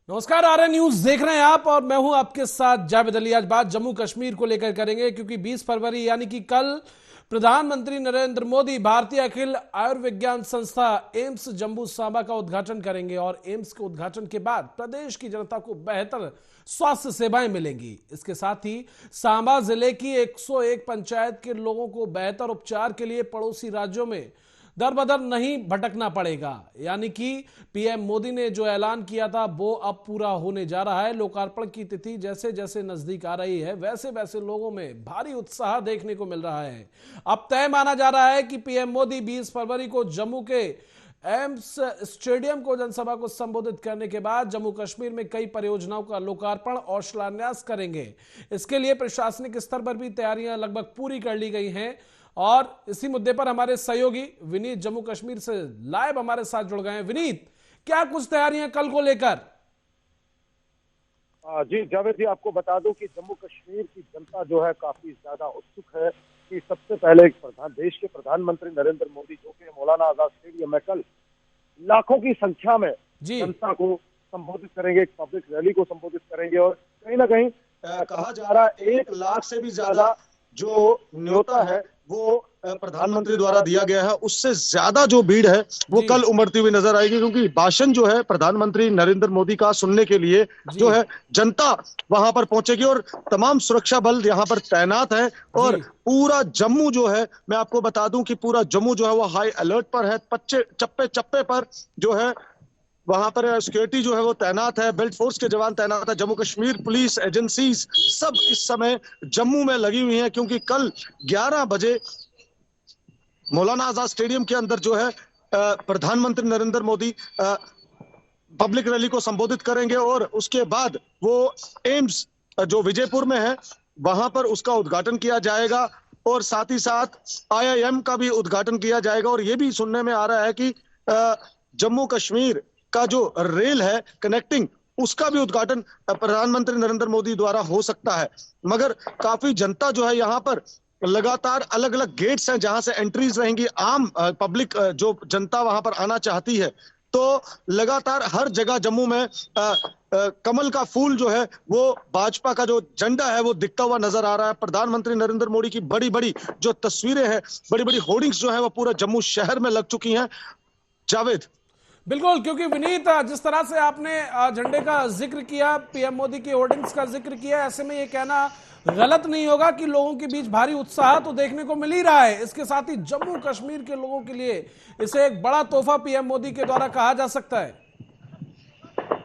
नमस्कार, आर्य न्यूज देख रहे हैं आप और मैं हूं आपके साथ जावेद अली। आज बात जम्मू कश्मीर को लेकर करेंगे क्योंकि 20 फरवरी यानी कि कल प्रधानमंत्री नरेंद्र मोदी भारतीय अखिल आयुर्विज्ञान संस्था एम्स जम्मू सांबा का उद्घाटन करेंगे और एम्स के उद्घाटन के बाद प्रदेश की जनता को बेहतर स्वास्थ्य सेवाएं मिलेंगी। इसके साथ ही सांबा जिले की 101 पंचायत के लोगों को बेहतर उपचार के लिए पड़ोसी राज्यों में दर बदर नहीं भटकना पड़ेगा। यानी कि पीएम मोदी ने जो ऐलान किया था वो अब पूरा होने जा रहा है। लोकार्पण की तिथि जैसे जैसे नजदीक आ रही है वैसे वैसे लोगों में भारी उत्साह देखने को मिल रहा है। अब तय माना जा रहा है कि पीएम मोदी 20 फरवरी को जम्मू के एम्स स्टेडियम को जनसभा को संबोधित करने के बाद जम्मू कश्मीर में कई परियोजनाओं का लोकार्पण और शिलान्यास करेंगे। इसके लिए प्रशासनिक स्तर पर भी तैयारियां लगभग पूरी कर ली गई हैं और इसी मुद्दे पर हमारे सहयोगी विनीत जम्मू कश्मीर से लाइव हमारे साथ जुड़ गए हैं। विनीत, क्या कुछ तैयारियां कल को लेकर? जी जावेद जी, आपको बता दूं कि जम्मू कश्मीर की जनता जो है काफी ज्यादा उत्सुक है कि सबसे पहले देश के प्रधानमंत्री नरेंद्र मोदी जो कि मौलाना आजाद स्टेडियम में कल लाखों की संख्या में जी जनता को संबोधित करेंगे, एक पब्लिक रैली को संबोधित करेंगे और कहीं ना कहीं कहा जा रहा है 1 लाख से भी ज्यादा जो न्योता है वो प्रधानमंत्री द्वारा दिया गया है, उससे ज्यादा जो भीड़ है वो जी कल उमड़ती हुई नजर आएगी, क्योंकि भाषण जो है प्रधानमंत्री नरेंद्र मोदी का सुनने के लिए जो जी है जनता वहां पर पहुंचेगी और तमाम सुरक्षा बल यहां पर तैनात है। और जी पूरा जम्मू जो है, मैं आपको बता दूं कि पूरा जम्मू जो है वो हाई अलर्ट पर है। चप्पे चप्पे पर जो है वहां पर सिक्योरिटी जो है वो तैनात है, बेल्ट फोर्स के जवान तैनात है, जम्मू कश्मीर पुलिस एजेंसीज सब इस समय जम्मू में लगी हुई हैं, क्योंकि कल 11 बजे मौलाना आजाद स्टेडियम के अंदर जो है प्रधानमंत्री नरेंद्र मोदी पब्लिक रैली को संबोधित करेंगे और उसके बाद वो एम्स जो विजयपुर में है वहां पर उसका उद्घाटन किया जाएगा और साथ ही साथ आईआईएम का भी उद्घाटन किया जाएगा। और ये भी सुनने में आ रहा है कि जम्मू कश्मीर का जो रेल है कनेक्टिंग, उसका भी उद्घाटन प्रधानमंत्री नरेंद्र मोदी द्वारा हो सकता है। मगर काफी जनता जो है यहाँ पर लगातार अलग अलग गेट्स हैं जहां से एंट्रीज रहेंगी, आम पब्लिक जो जनता वहां पर आना चाहती है तो लगातार हर जगह जम्मू में कमल का फूल जो है वो भाजपा का जो झंडा है वो दिखता हुआ नजर आ रहा है। प्रधानमंत्री नरेंद्र मोदी की बड़ी बड़ी जो तस्वीरें हैं, बड़ी बड़ी होर्डिंग्स जो है वो पूरे जम्मू शहर में लग चुकी हैं। जावेद, बिल्कुल, क्योंकि विनीत जिस तरह से आपने झंडे का जिक्र किया, पीएम मोदी की होर्डिंग्स का जिक्र किया, ऐसे में ये कहना गलत नहीं होगा कि लोगों के बीच भारी उत्साह तो देखने को मिल ही रहा है। इसके साथ ही जम्मू कश्मीर के लोगों के लिए इसे एक बड़ा तोहफा पीएम मोदी के द्वारा कहा जा सकता है।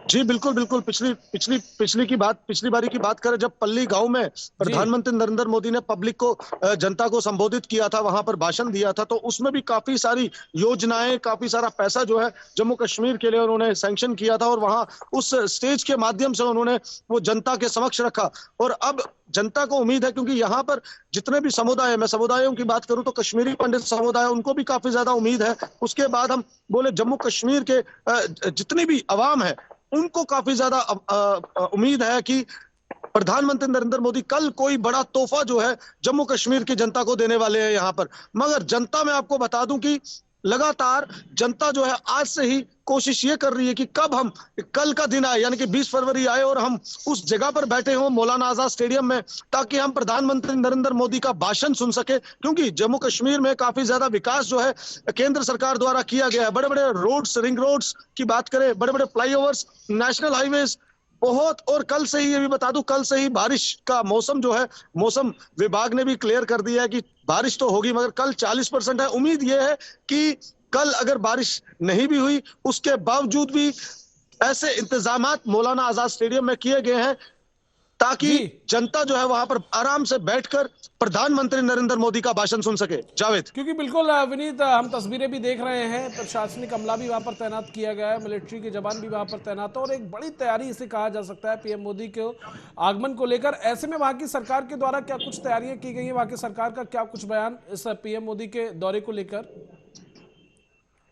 जी बिल्कुल बिल्कुल। पिछली बारी की बात करें, जब पल्ली गांव में जी प्रधानमंत्री नरेंद्र मोदी ने पब्लिक को जनता को संबोधित किया था, वहां पर भाषण दिया था, तो उसमें भी काफी सारी योजनाएं, काफी सारा पैसा जो है जम्मू कश्मीर के लिए उन्होंने सैंक्शन किया था और वहां उस स्टेज के माध्यम से उन्होंने वो जनता के समक्ष रखा। और अब जनता को उम्मीद है, क्योंकि यहाँ पर जितने भी समुदाय है, मैं समुदायों की बात करूं तो कश्मीरी पंडित समुदाय, उनको भी काफी ज्यादा उम्मीद है। उसके बाद हम बोले जम्मू कश्मीर के जितनी भी अवाम है उनको काफी ज्यादा उम्मीद है कि प्रधानमंत्री नरेंद्र मोदी कल कोई बड़ा तोहफा जो है जम्मू कश्मीर की जनता को देने वाले हैं यहाँ पर। मगर जनता, मैं आपको बता दूं कि लगातार जनता जो है आज से ही कोशिश ये कर रही है कि कब हम कल का दिन आए, यानी कि 20 फरवरी आए और हम उस जगह पर बैठे हों मौलाना आजाद स्टेडियम में, ताकि हम प्रधानमंत्री नरेंद्र मोदी का भाषण सुन सके। क्योंकि जम्मू कश्मीर में काफी ज्यादा विकास जो है केंद्र सरकार द्वारा किया गया है। बड़े बड़े रोड्स, रिंग रोड्स की बात करें, बड़े बड़े फ्लाईओवर्स, नेशनल हाईवेज बहुत। और कल से ही, ये भी बता दूं, कल से ही बारिश का मौसम जो है, मौसम विभाग ने भी क्लियर कर दिया है कि बारिश तो होगी, मगर कल 40% है। उम्मीद ये है कि कल अगर बारिश नहीं भी हुई, उसके बावजूद भी ऐसे इंतजामात मौलाना आजाद स्टेडियम में किए गए हैं ताकि जी जनता जो है वहां पर आराम से बैठकर प्रधानमंत्री नरेंद्र मोदी का भाषण सुन सके। जावेद, क्योंकि बिल्कुल विनीत, हम तस्वीरें भी देख रहे हैं, प्रशासनिक अमला भी वहां पर तैनात किया गया है, मिलिट्री के जवान भी वहां पर तैनात है और एक बड़ी तैयारी इसे कहा जा सकता है पीएम मोदी के आगमन को लेकर। ऐसे में वहां की सरकार के द्वारा क्या कुछ तैयारियां की गई हैं? वहां की सरकार का क्या कुछ बयान इस पीएम मोदी के दौरे को लेकर?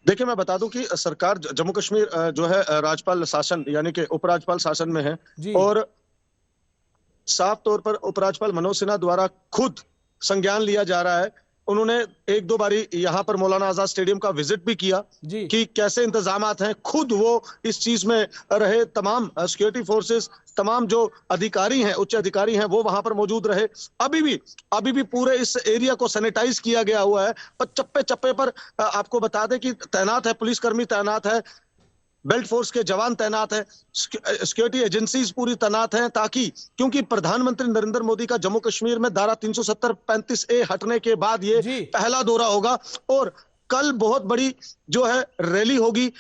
देखिए मैं बता दूं कि सरकार जम्मू कश्मीर जो है राज्यपाल शासन यानी कि उपराज्यपाल शासन में है जी और साफ तौर पर उपराज्यपाल मनोज सिन्हा द्वारा खुद संज्ञान लिया जा रहा है उन्होंने एक दो बारी यहाँ पर मौलाना आजाद स्टेडियम का विजिट भी किया जी कि कैसे इंतजामात हैं। खुद वो इस चीज में रहे, तमाम सिक्योरिटी फोर्सेस, तमाम जो अधिकारी हैं, उच्च अधिकारी हैं, वो वहां पर मौजूद रहे। अभी भी पूरे इस एरिया को सैनिटाइज किया गया हुआ है, पर चप्पे चप्पे पर आपको बता दें कि तैनात है, पुलिसकर्मी तैनात है, बेल्ट फोर्स के जवान तैनात हैं, सिक्योरिटी एजेंसीज पूरी तैनात हैं, ताकि क्योंकि प्रधानमंत्री नरेंद्र मोदी का जम्मू कश्मीर में धारा 370 35A हटने के बाद ये जी पहला दौरा होगा और कल बहुत बड़ी जो है रैली होगी।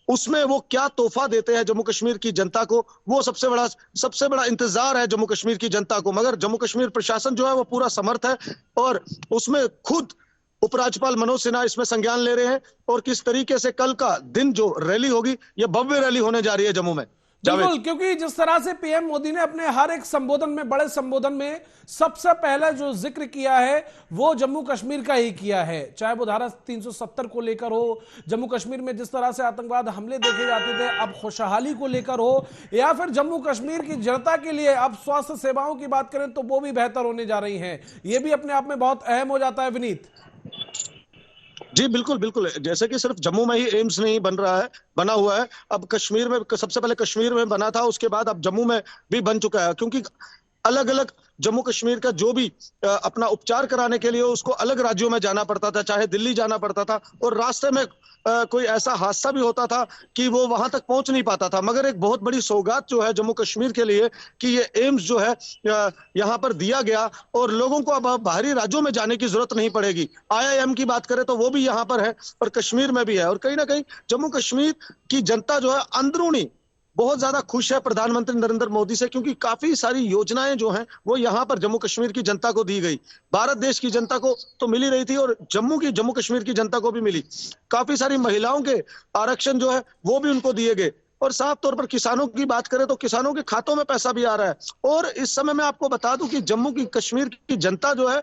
उसमें वो क्या तोहफा देते हैं जम्मू कश्मीर की जनता को, वो सबसे बड़ा इंतजार है जम्मू कश्मीर की जनता को। मगर जम्मू कश्मीर प्रशासन जो है वो पूरा समर्थ है और उसमें खुद उपराज्यपाल मनोज सिन्हा इसमें संज्ञान ले रहे हैं। और किस तरीके से कल का दिन जो रैली होगी, ये भव्य रैली होने जा रही है जम्मू में। बिल्कुल, क्योंकि जिस तरह से पीएम मोदी ने अपने हर एक संबोधन में, बड़े संबोधन में सबसे पहले जो जिक्र किया है वो जम्मू कश्मीर का ही किया है। चाहे वो धारा 370 को लेकर हो, जम्मू कश्मीर में जिस तरह से आतंकवाद हमले देखे जाते थे अब खुशहाली को लेकर हो, या फिर जम्मू कश्मीर की जनता के लिए अब स्वास्थ्य सेवाओं की बात करें तो वो भी बेहतर होने जा रही हैं, ये भी अपने आप में बहुत अहम हो जाता है विनीत। जी बिल्कुल बिल्कुल, जैसे कि सिर्फ जम्मू में ही एम्स नहीं बना हुआ है, अब कश्मीर में, सबसे पहले कश्मीर में बना था, उसके बाद अब जम्मू में भी बन चुका है। क्योंकि अलग अलग जम्मू कश्मीर का जो भी अपना उपचार कराने के लिए उसको अलग राज्यों में जाना पड़ता था, चाहे दिल्ली जाना पड़ता था, और रास्ते में कोई ऐसा हादसा भी होता था कि वो वहां तक पहुंच नहीं पाता था। मगर एक बहुत बड़ी सौगात जो है जम्मू कश्मीर के लिए कि ये एम्स जो है यहाँ पर दिया गया और लोगों को अब बाहरी राज्यों में जाने की जरूरत नहीं पड़ेगी। IIM की बात करें तो वो भी यहाँ पर है और कश्मीर में भी है। और कहीं ना कहीं जम्मू कश्मीर की जनता जो है अंदरूनी बहुत ज्यादा खुश है प्रधानमंत्री नरेंद्र मोदी से, क्योंकि काफी सारी योजनाएं जो हैं वो यहाँ पर जम्मू कश्मीर की जनता को दी गई। भारत देश की जनता को तो मिली रही थी और जम्मू कश्मीर की जनता को भी मिली। काफी सारी महिलाओं के आरक्षण जो है वो भी उनको दिए गए। और साफ तौर पर किसानों की बात करें तो किसानों के खातों में पैसा भी आ रहा है। और इस समय मैं आपको बता दूं कि जम्मू की कश्मीर की जनता जो है,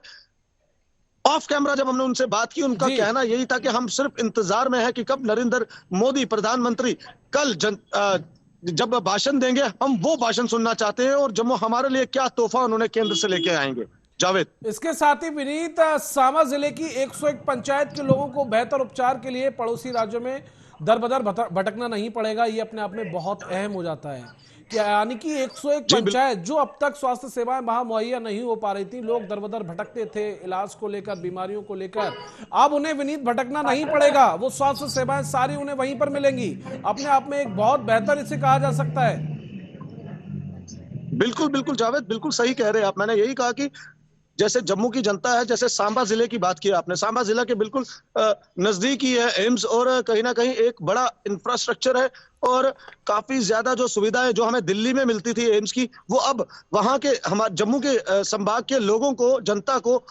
ऑफ कैमरा जब हमने उनसे बात की, उनका जी कहना यही था कि हम सिर्फ इंतजार में है कि कब नरेंद्र मोदी प्रधानमंत्री कल जब भाषण देंगे, हम वो भाषण सुनना चाहते हैं और जम्मू हमारे लिए क्या तोहफा उन्होंने केंद्र से लेके आएंगे। जावेद, इसके साथ ही विनीत, सामा जिले की 101 पंचायत के लोगों को बेहतर उपचार के लिए पड़ोसी राज्यों में दर बदर भटकना नहीं पड़ेगा, ये अपने आप में बहुत अहम हो जाता है। क्या यानी कि 101 जी पंचायत जो अब तक स्वास्थ्य सेवाएं वहां मुहैया नहीं हो पा रही थी, लोग दर बदर भटकते थे इलाज को लेकर, बीमारियों को लेकर, अब उन्हें विनीत भटकना नहीं पड़ेगा, वो स्वास्थ्य सेवाएं सारी उन्हें वहीं पर मिलेंगी। अपने आप में एक बहुत बेहतर इसे कहा जा सकता है। बिल्कुल बिल्कुल जावेद, बिल्कुल सही कह रहे हैं आप। मैंने यही कहा कि जैसे जम्मू की जनता है, जैसे सांबा जिले की बात की आपने, सांबा जिला के बिल्कुल नजदीक ही है एम्स और कहीं ना कहीं एक बड़ा इंफ्रास्ट्रक्चर है और काफी ज्यादा जो सुविधाएं जो हमें दिल्ली में मिलती थी एम्स की, वो अब वहां के हमारे जम्मू के संभाग के लोगों को, जनता को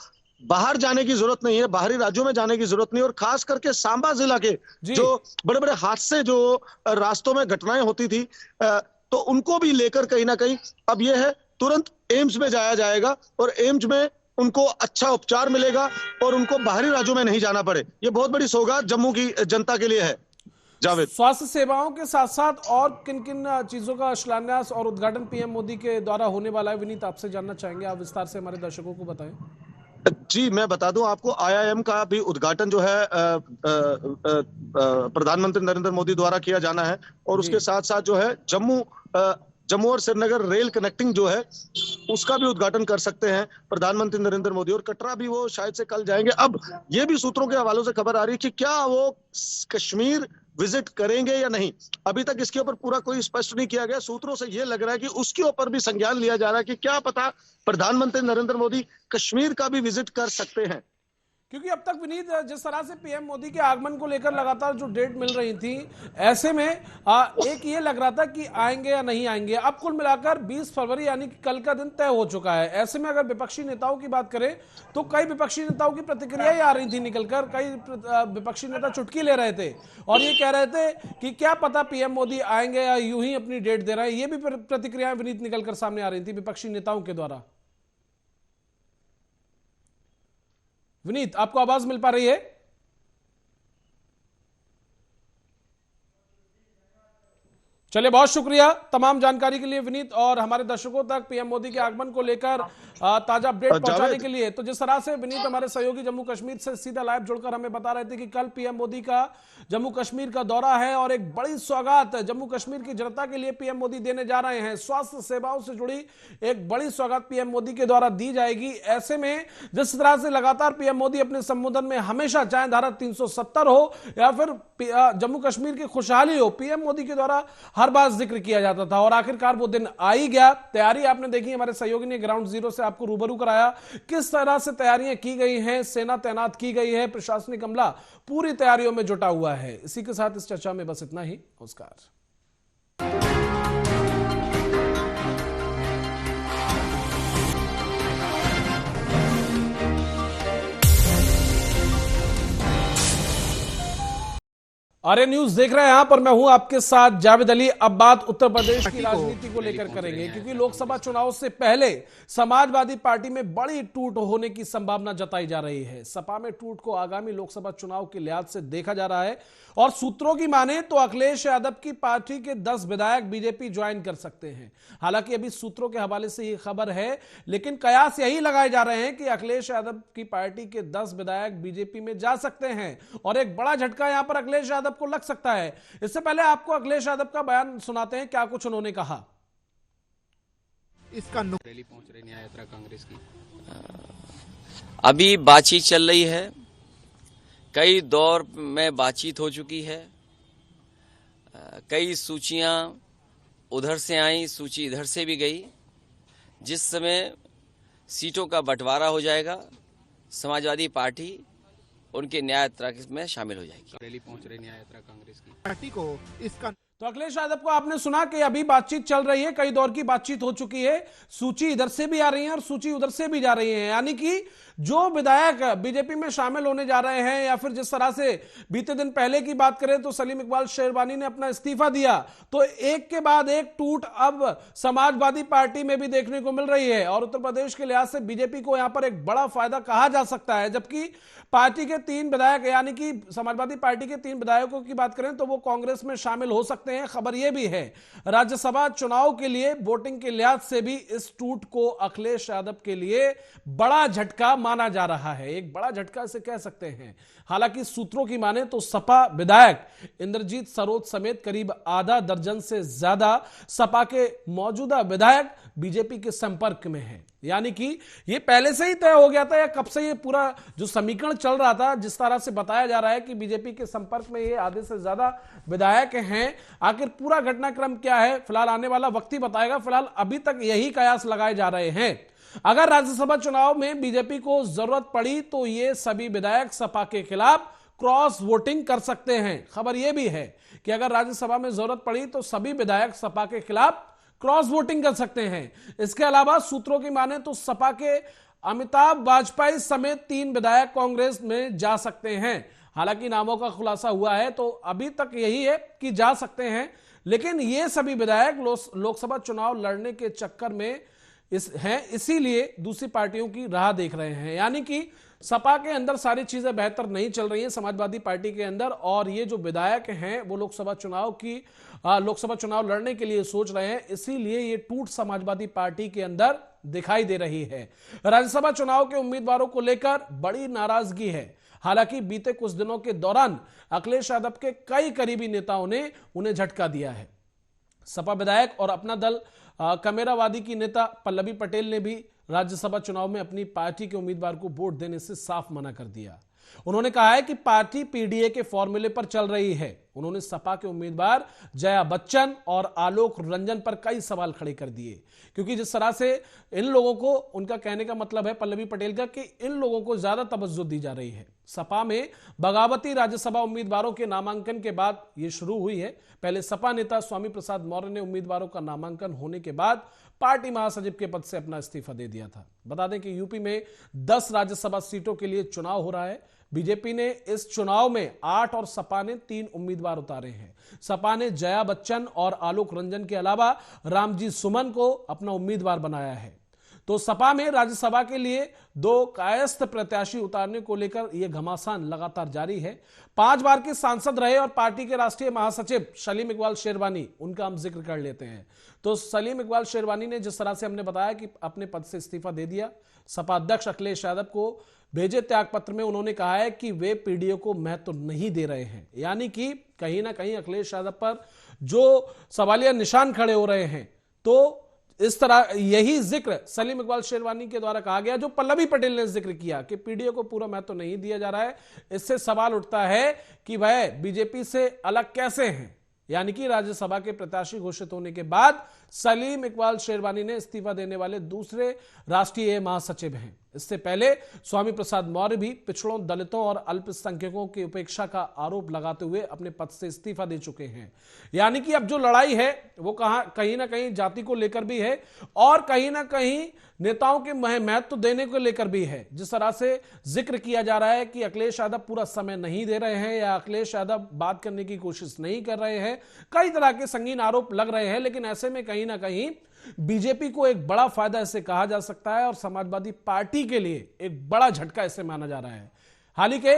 बाहर जाने की जरूरत नहीं है, बाहरी राज्यों में जाने की जरूरत नहीं। और खास करके सांबा जिला के जी जो बड़े बड़े हादसे जो रास्तों में घटनाएं होती थी, तो उनको भी लेकर कहीं ना कहीं अब यह है तुरंत एम्स में जाया जाएगा और एम्स में उनको अच्छा उपचार मिलेगा और उनको बाहरी राज्यों में नहीं जाना पड़े। ये बहुत बड़ी सौगात जम्मू की जनता के लिए है। जावेद, स्वास्थ्य सेवाओं के साथ साथ और किन किन चीजों का शिलान्यास और उद्घाटन पीएम मोदी के द्वारा होने वाला है, विनीत आपसे जानना चाहेंगे, आप विस्तार से हमारे दर्शकों को बताएं। जी मैं बता दूं आपको, IIM का भी उद्घाटन जो है प्रधानमंत्री नरेंद्र मोदी द्वारा किया जाना है। और जी उसके साथ साथ जो है जम्मू और श्रीनगर रेल कनेक्टिंग जो है उसका भी उद्घाटन कर सकते हैं प्रधानमंत्री नरेंद्र मोदी। और कटरा भी वो शायद से कल जाएंगे। अब ये भी सूत्रों के हवालों से खबर आ रही है कि क्या वो कश्मीर विजिट करेंगे या नहीं, अभी तक इसके ऊपर पूरा कोई स्पष्ट नहीं किया गया। सूत्रों से ये लग रहा है कि उसके ऊपर भी संज्ञान लिया जा रहा है कि क्या पता प्रधानमंत्री नरेंद्र मोदी कश्मीर का भी विजिट कर सकते हैं। क्योंकि अब तक विनीत जिस तरह से पीएम मोदी के आगमन को लेकर लगातार जो डेट मिल रही थी, ऐसे में एक ये लग रहा था कि आएंगे या नहीं आएंगे। अब कुल मिलाकर 20 फरवरी यानी कि कल का दिन तय हो चुका है। ऐसे में अगर विपक्षी नेताओं की बात करें तो कई विपक्षी नेताओं की प्रतिक्रियाएं आ रही थी निकलकर, कई विपक्षी नेता चुटकी ले रहे थे और ये कह रहे थे कि क्या पता पीएम मोदी आएंगे या यूं ही अपनी डेट दे रहे हैं। ये भी प्रतिक्रियाएं विनीत निकलकर सामने आ रही थी विपक्षी नेताओं के द्वारा। विनीत, आपको आवाज मिल पा रही है? चलिए, बहुत शुक्रिया तमाम जानकारी के लिए विनीत, और हमारे दर्शकों तक पीएम मोदी के आगमन को लेकर ताजा अपडेट पहुंचाने के लिए। तो जिस तरह से विनीत हमारे सहयोगी जम्मू कश्मीर से सीधा लाइव जुड़कर हमें बता रहे थे कि कल पीएम मोदी का जम्मू कश्मीर का दौरा है और एक बड़ी सौगात जम्मू कश्मीर की जनता के लिए पीएम मोदी देने जा रहे हैं। स्वास्थ्य सेवाओं से जुड़ी एक बड़ी सौगात पीएम मोदी के द्वारा दी जाएगी। ऐसे में जिस तरह से लगातार पीएम मोदी अपने संबोधन में हमेशा, चाहे धारा 370 हो या फिर जम्मू कश्मीर की खुशहाली हो, पीएम मोदी के द्वारा हर बार जिक्र किया जाता था और आखिरकार वो दिन आ ही गया। तैयारी आपने देखी, हमारे सहयोगी ने ग्राउंड जीरो से आपको रूबरू कराया किस तरह से तैयारियां की गई हैं, सेना तैनात की गई है, प्रशासनिक अमला पूरी तैयारियों में जुटा हुआ है। इसी के साथ इस चर्चा में बस इतना ही। नमस्कार। आर्य न्यूज देख रहे हैं आप और मैं हूं आपके साथ जावेद अली। अब बात उत्तर प्रदेश की राजनीति को लेकर करेंगे, क्योंकि लोकसभा चुनाव से पहले समाजवादी पार्टी में बड़ी टूट होने की संभावना जताई जा रही है। सपा में टूट को आगामी लोकसभा चुनाव के लिहाज से देखा जा रहा है और सूत्रों की माने तो अखिलेश यादव की पार्टी के 10 विधायक बीजेपी ज्वाइन कर सकते हैं। हालांकि अभी सूत्रों के हवाले से ये खबर है, लेकिन कयास यही लगाए जा रहे हैं कि अखिलेश यादव की पार्टी के 10 विधायक बीजेपी में जा सकते हैं और एक बड़ा झटका यहां पर अखिलेश यादव को लग सकता है। इससे पहले आपको अखिलेश यादव का बयान सुनाते हैं, क्या कुछ उन्होंने कहा। इसका रैली पहुंच रही न्याय यात्रा कांग्रेस की, अभी बातचीत चल रही है, कई दौर में बातचीत हो चुकी है, कई सूचियां उधर से आई, सूची इधर से भी गई। जिस समय सीटों का बंटवारा हो जाएगा, समाजवादी पार्टी उनके न्याय यात्रा में शामिल हो जाएगी। रैली पहुंच रही न्याय यात्रा कांग्रेस की पार्टी को इसका। तो अखिलेश यादव को आपने सुना कि अभी बातचीत चल रही है, कई दौर की बातचीत हो चुकी है, सूची इधर से भी आ रही है और सूची उधर से भी जा रही है। यानी कि जो विधायक बीजेपी में शामिल होने जा रहे हैं, या फिर जिस तरह से बीते दिन पहले की बात करें तो सलीम इकबाल शेरवानी ने अपना इस्तीफा दिया, तो एक के बाद एक टूट अब समाजवादी पार्टी में भी देखने को मिल रही है। और उत्तर प्रदेश के लिहाज से बीजेपी को यहां पर एक बड़ा फायदा कहा जा सकता है। जबकि पार्टी के 3 विधायक, यानी कि समाजवादी पार्टी के 3 विधायकों की बात करें तो वो कांग्रेस में शामिल हो सकते हैं। खबर यह भी है राज्यसभा चुनाव के लिए वोटिंग के लिहाज से भी इस टूट को अखिलेश यादव के लिए बड़ा झटका माना जा रहा है। एक बड़ा झटका इसे कह सकते हैं। हालांकि सूत्रों की माने तो सपा विधायक इंद्रजीत सरोज समेत करीब आधा दर्जन से ज्यादा सपा के मौजूदा विधायक बीजेपी के संपर्क में हैं। यानी कि ये पहले से ही तय हो गया था, या कब से ये पूरा जो समीकरण चल रहा था, जिस तरह से बताया जा रहा है कि बीजेपी के संपर्क में ये आधे से ज्यादा विधायक हैं। आखिर पूरा घटनाक्रम क्या है, फिलहाल आने वाला वक्त ही बताएगा। फिलहाल अभी तक यही कयास लगाए जा रहे हैं। अगर राज्यसभा चुनाव में बीजेपी को जरूरत पड़ी तो ये सभी विधायक सपा के खिलाफ क्रॉस वोटिंग कर सकते हैं। खबर यह भी है कि अगर राज्यसभा में जरूरत पड़ी तो सभी विधायक सपा के खिलाफ क्रॉस वोटिंग कर सकते हैं। इसके अलावा सूत्रों की माने तो सपा के अमिताभ वाजपेयी समेत 3 विधायक कांग्रेस में जा सकते हैं। हालांकि नामों का खुलासा हुआ है तो अभी तक यही है कि जा सकते हैं, लेकिन ये सभी विधायक लोकसभा चुनाव लड़ने के चक्कर में इसीलिए दूसरी पार्टियों की राह देख रहे हैं। यानी कि सपा के अंदर सारी चीजें बेहतर नहीं चल रही हैं समाजवादी पार्टी के अंदर, और ये जो विधायक हैं वो लोकसभा चुनाव लड़ने के लिए सोच रहे हैं। इसीलिए ये टूट समाजवादी पार्टी के अंदर दिखाई दे रही है। राज्यसभा चुनाव के उम्मीदवारों को लेकर बड़ी नाराजगी है। हालांकि बीते कुछ दिनों के दौरान अखिलेश यादव के कई करीबी नेताओं ने उन्हें झटका दिया है। सपा विधायक और अपना दल कमेरावादी की नेता पल्लवी पटेल ने भी राज्यसभा चुनाव में अपनी पार्टी के उम्मीदवार को वोट देने से साफ मना कर दिया। उन्होंने कहा है कि पार्टी पीडीए के फॉर्मूले पर चल रही है। उन्होंने सपा के उम्मीदवार जया बच्चन और आलोक रंजन पर कई सवाल खड़े कर दिए, क्योंकि जिस तरह से इन लोगों को, उनका कहने का मतलब है पल्लवी पटेल का, कि इन लोगों को ज्यादा तवज्जो दी जा रही है। सपा में बगावती राज्यसभा उम्मीदवारों के नामांकन के बाद यह शुरू हुई है। पहले सपा नेता स्वामी प्रसाद मौर्य ने उम्मीदवारों का नामांकन होने के बाद पार्टी महासचिव के पद से अपना इस्तीफा दे दिया था। बता दें कि यूपी में 10 राज्यसभा सीटों के लिए चुनाव हो रहा है। बीजेपी ने इस चुनाव में 8 और सपा ने 3 उम्मीदवार उतारे हैं। सपा ने जया बच्चन और आलोक रंजन के अलावा रामजी सुमन को अपना उम्मीदवार बनाया है। तो सपा में राज्यसभा के लिए 2 कायस्थ प्रत्याशी उतारने को लेकर यह घमासान लगातार जारी है। 5 बार के सांसद रहे और पार्टी के राष्ट्रीय महासचिव सलीम इकबाल शेरवानी, उनका हम जिक्र कर लेते हैं। तो सलीम इकबाल शेरवानी ने जिस तरह से हमने बताया कि अपने पद से इस्तीफा दे दिया, सपा अध्यक्ष अखिलेश यादव को भेजे त्यागपत्र में उन्होंने कहा है कि वे पीडीओ को महत्व नहीं दे रहे हैं, यानी कि कहीं ना कहीं अखिलेश यादव पर जो सवालिया निशान खड़े हो रहे हैं। तो इस तरह यही जिक्र सलीम इकबाल शेरवानी के द्वारा कहा गया, जो पल्लवी पटेल ने जिक्र किया कि पीडीओ को पूरा महत्व नहीं दिया जा रहा है। इससे सवाल उठता है कि वह बीजेपी से अलग कैसे हैं, यानी कि राज्यसभा के प्रत्याशी घोषित होने के बाद सलीम इकबाल शेरवानी ने इस्तीफा देने वाले दूसरे राष्ट्रीय महासचिव हैं। इससे पहले स्वामी प्रसाद मौर्य भी पिछड़ों, दलितों और अल्पसंख्यकों की उपेक्षा का आरोप लगाते हुए अपने पद से इस्तीफा दे चुके हैं। यानी कि अब जो लड़ाई है वो कहीं ना कहीं जाति को लेकर भी है और कहीं ना कहीं नेताओं के महत्व देने को लेकर भी है। जिस तरह से जिक्र किया जा रहा है कि अखिलेश यादव पूरा समय नहीं दे रहे हैं या अखिलेश यादव बात करने की कोशिश नहीं कर रहे हैं, कई तरह के संगीन आरोप लग रहे हैं। लेकिन ऐसे में कहीं ना कहीं बीजेपी को एक बड़ा फायदा इसे कहा जा सकता है और समाजवादी पार्टी के लिए एक बड़ा झटका इसे माना जा रहा है। हाल ही के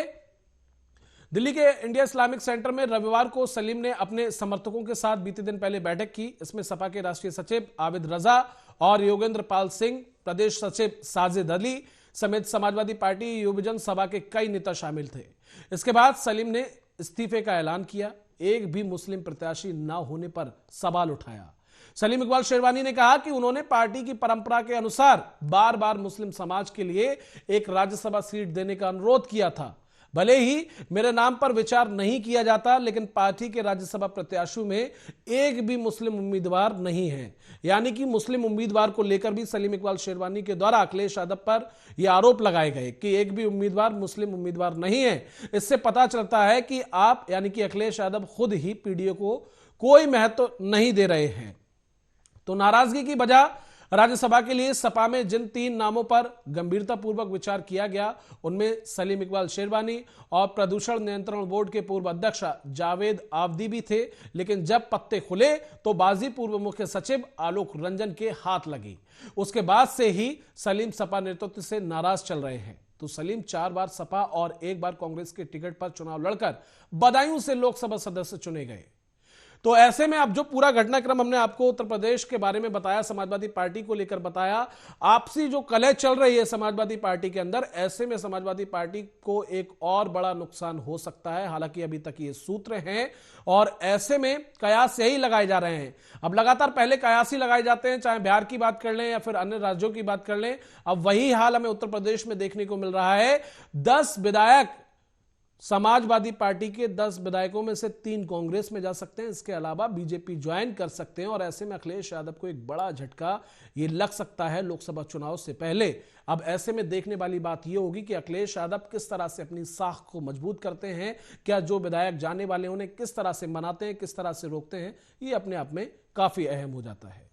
दिल्ली के इंडिया इस्लामिक सेंटर में रविवार को सलीम ने अपने समर्थकों के साथ बीते दिन पहले बैठक की। इसमें सपा के राष्ट्रीय सचिव आबिद रजा और योगेंद्र पाल सिंह, प्रदेश सचिव साजिद अली समेत समाजवादी पार्टी युवजन सभा के कई नेता शामिल थे। इसके बाद सलीम ने इस्तीफे का ऐलान किया। एक भी मुस्लिम प्रत्याशी न होने पर सवाल उठाया। सलीम इकबाल शेरवानी ने कहा कि उन्होंने पार्टी की परंपरा के अनुसार बार बार मुस्लिम समाज के लिए एक राज्यसभा सीट देने का अनुरोध किया था। भले ही मेरे नाम पर विचार नहीं किया जाता, लेकिन पार्टी के राज्यसभा प्रत्याशियों में एक भी मुस्लिम उम्मीदवार नहीं है। यानी कि मुस्लिम उम्मीदवार को लेकर भी सलीम इकबाल शेरवानी के द्वारा अखिलेश यादव पर यह आरोप लगाए गए कि एक भी उम्मीदवार मुस्लिम उम्मीदवार नहीं है। इससे पता चलता है कि आप यानी कि अखिलेश यादव खुद ही पीडीओ को कोई महत्व नहीं दे रहे हैं। तो नाराजगी की वजह राज्यसभा के लिए सपा में जिन 3 नामों पर गंभीरतापूर्वक विचार किया गया, उनमें सलीम इकबाल शेरवानी और प्रदूषण नियंत्रण बोर्ड के पूर्व अध्यक्ष जावेद आबदी भी थे। लेकिन जब पत्ते खुले तो बाजी पूर्व मुख्य सचिव आलोक रंजन के हाथ लगी। उसके बाद से ही सलीम सपा नेतृत्व से नाराज चल रहे हैं। तो सलीम 4 बार सपा और 1 बार कांग्रेस के टिकट पर चुनाव लड़कर बदायूं से लोकसभा सदस्य चुने गए। तो ऐसे में अब जो पूरा घटनाक्रम हमने आपको उत्तर प्रदेश के बारे में बताया, समाजवादी पार्टी को लेकर बताया, आपसी जो कलह चल रही है समाजवादी पार्टी के अंदर, ऐसे में समाजवादी पार्टी को एक और बड़ा नुकसान हो सकता है। हालांकि अभी तक ये सूत्र हैं और ऐसे में कयास यही लगाए जा रहे हैं। अब लगातार पहले कयास ही लगाए जाते हैं, चाहे बिहार की बात कर लें या फिर अन्य राज्यों की बात कर लें। अब वही हाल हमें उत्तर प्रदेश में देखने को मिल रहा है। 10 विधायक समाजवादी पार्टी के 10 विधायकों में से 3 कांग्रेस में जा सकते हैं, इसके अलावा बीजेपी ज्वाइन कर सकते हैं। और ऐसे में अखिलेश यादव को एक बड़ा झटका ये लग सकता है लोकसभा चुनाव से पहले। अब ऐसे में देखने वाली बात यह होगी कि अखिलेश यादव किस तरह से अपनी साख को मजबूत करते हैं, क्या जो विधायक जाने वाले उन्हें किस तरह से मनाते हैं, किस तरह से रोकते हैं, ये अपने आप में काफी अहम हो जाता है।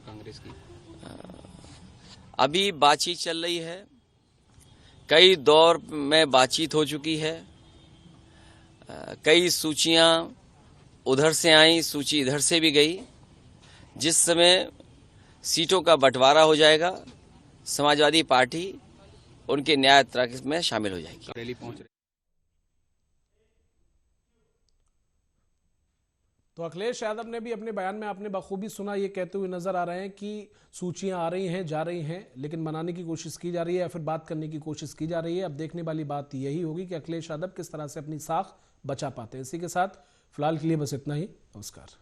कांग्रेस की अभी बातचीत चल रही है, कई दौर में बातचीत हो चुकी है, कई सूचियां उधर से आई, सूची इधर से भी गई। जिस समय सीटों का बंटवारा हो जाएगा, समाजवादी पार्टी उनके न्याय यात्रा में शामिल हो जाएगी। रैली पहुंच रही। तो अखिलेश यादव ने भी अपने बयान में आपने बखूबी सुना, ये कहते हुए नजर आ रहे हैं कि सूचियां आ रही हैं, जा रही हैं, लेकिन मनाने की कोशिश की जा रही है या फिर बात करने की कोशिश की जा रही है। अब देखने वाली बात यही होगी कि अखिलेश यादव किस तरह से अपनी साख बचा पाते हैं। इसी के साथ फिलहाल के लिए बस इतना ही। नमस्कार।